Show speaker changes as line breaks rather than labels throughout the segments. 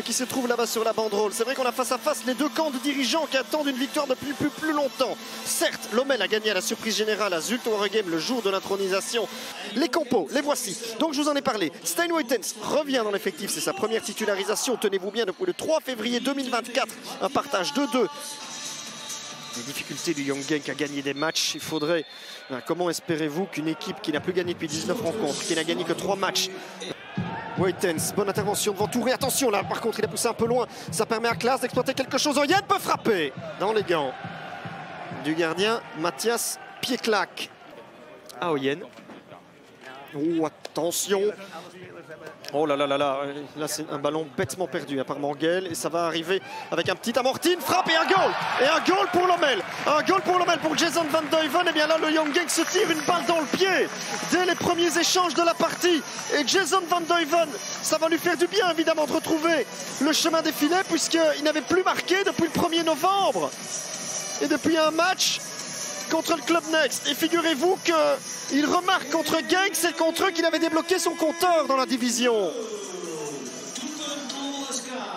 Qui se trouve là-bas sur la banderole. C'est vrai qu'on a face à face les deux camps de dirigeants qui attendent une victoire depuis plus longtemps. Certes, Lommel a gagné à la surprise générale à Zulte Waregem le jour de l'intronisation. Les compos, les voici. Donc je vous en ai parlé. Stijn Woytens revient dans l'effectif, c'est sa première titularisation. Tenez-vous bien, depuis le 3 février 2024, un partage 2-2. Les difficultés du Young Genk à gagner des matchs, il faudrait... Comment espérez-vous qu'une équipe qui n'a plus gagné depuis 19 rencontres, qui n'a gagné que 3 matchs... Woytens, bonne intervention devant Touré. Attention là, par contre, il a poussé un peu loin. Ça permet à Klaas d'exploiter quelque chose. Oyen peut frapper dans les gants du gardien Mathias Pieklak. Ah, Oyen. Oh, attention. Oh là là là là. Là, c'est un ballon bêtement perdu par Mangel. Et ça va arriver avec un petit amorti. Une frappe et un goal. Et un goal pour Lommel. Un goal pour Lommel, pour Jason Van Duiven. Et bien là, le Young Genk se tire une balle dans le pied dès les premiers échanges de la partie. Et Jason Van Duiven, ça va lui faire du bien évidemment de retrouver le chemin des filets, puisqu'il n'avait plus marqué depuis le 1er novembre. Et depuis un match contre le Club Next. Et figurez-vous qu'il remarque contre Genk, c'est contre eux qu'il avait débloqué son compteur dans la division.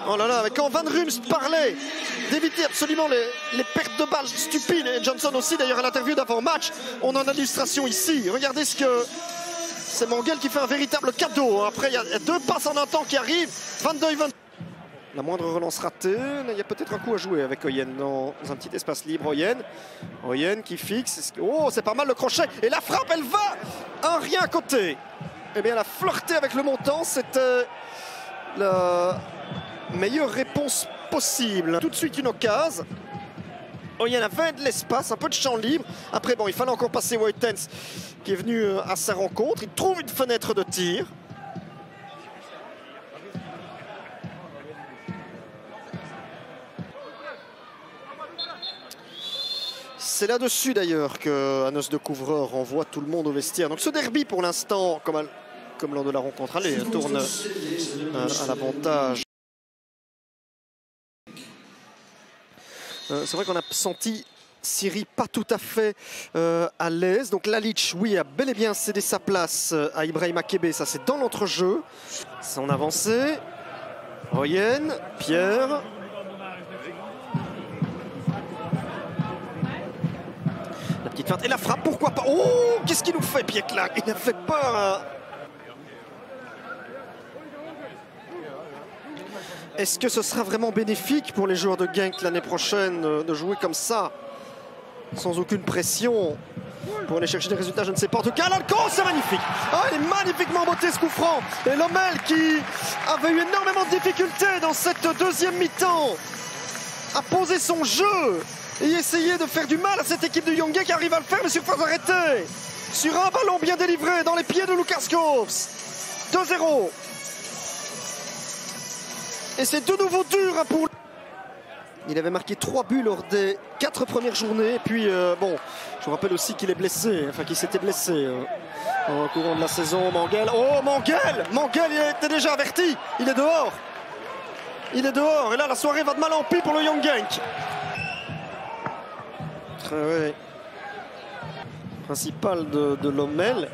Oh là là, quand Van Rumst parlait d'éviter absolument les pertes de balles stupides, et Johnson aussi d'ailleurs à l'interview d'avant-match, on en a l'illustration ici. Regardez ce que... C'est Mangel qui fait un véritable cadeau. Après, il y a 2 passes en un temps qui arrivent. Van Duiven. La moindre relance ratée, il y a peut-être un coup à jouer avec Oyen dans un petit espace libre. Oyen qui fixe. Oh, c'est pas mal le crochet. Et la frappe, elle va un rien à côté. Eh bien, la flirter avec le montant, c'était la meilleure réponse possible. Tout de suite une occasion. Oyen avait de l'espace, un peu de champ libre. Après, bon, il fallait encore passer Woytens qui est venu à sa rencontre. Il trouve une fenêtre de tir. C'est là-dessus d'ailleurs que Hannes de Couvreur envoie tout le monde au vestiaire. Donc ce derby pour l'instant, comme lors de la rencontre aller, tourne à l'avantage. C'est vrai qu'on a senti Syrie pas tout à fait à l'aise. Donc Lalic, oui, a bel et bien cédé sa place à Ibrahima Kébé. Ça, c'est dans l'entrejeu. Son avancée. Oyen, Pierre. La petite feinte et la frappe, pourquoi pas. Oh, qu'est-ce qu'il nous fait, Pieklak? Il a fait peur. Hein. Est-ce que ce sera vraiment bénéfique pour les joueurs de Genk l'année prochaine de jouer comme ça, sans aucune pression, pour aller chercher des résultats? Je ne sais pas. En tout cas, l'Alco, c'est magnifique. Ah, il est magnifiquement botté ce coup franc. Et Lommel, qui avait eu énormément de difficultés dans cette deuxième mi-temps, a posé son jeu et essayer de faire du mal à cette équipe de Young Genk qui arrive à le faire, mais surface arrêtée. Sur un ballon bien délivré dans les pieds de Lukas Schoofs. 2-0. Et c'est de nouveau dur hein, pour... Il avait marqué 3 buts lors des 4 premières journées. Et puis, bon, je vous rappelle aussi qu'il est blessé, enfin qu'il s'était blessé au courant de la saison. Mangel. Oh, Mangel! Mangel, il était déjà averti. Il est dehors. Il est dehors. Et là, la soirée va de mal en pis pour le Young Genk. Ouais. Principal de Lommel,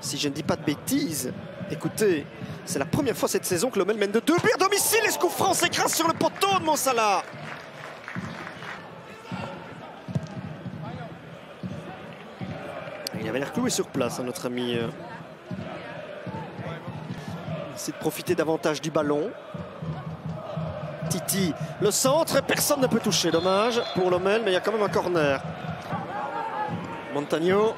si je ne dis pas de bêtises, écoutez, c'est la première fois cette saison que Lommel mène de 2 buts à domicile et ce coup franc s'écrase sur le poteau de Monsala. Il avait l'air cloué sur place, hein, notre ami. C'est de profiter davantage du ballon. Titi, le centre, personne ne peut toucher, dommage pour Lommel, mais il y a quand même un corner. Montagno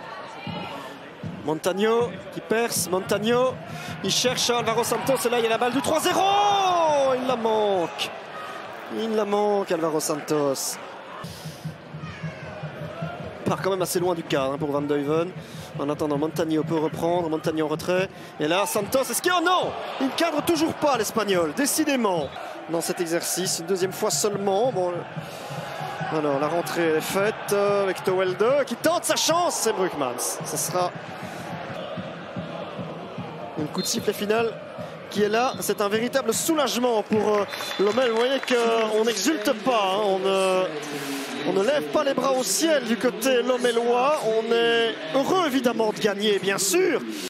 qui perce, Montagno, il cherche Alvaro Santos et là il y a la balle du 3-0. Il la manque Alvaro Santos. Part quand même assez loin du cadre hein, pour Van Duiven. En attendant, Montagno peut reprendre, Montagno en retrait. Et là, Santos, est-ce qu'il y a... Oh non, il ne cadre toujours pas l'Espagnol, décidément, dans cet exercice. Une deuxième fois seulement. Bon, alors, la rentrée est faite avec Towelde qui tente sa chance, c'est Brugmans. Ce sera un coup de sifflet final qui est là. C'est un véritable soulagement pour Lommel. Vous voyez qu'on n'exulte pas, hein. On ne lève pas les bras au ciel du côté lommellois. On est heureux évidemment de gagner, bien sûr.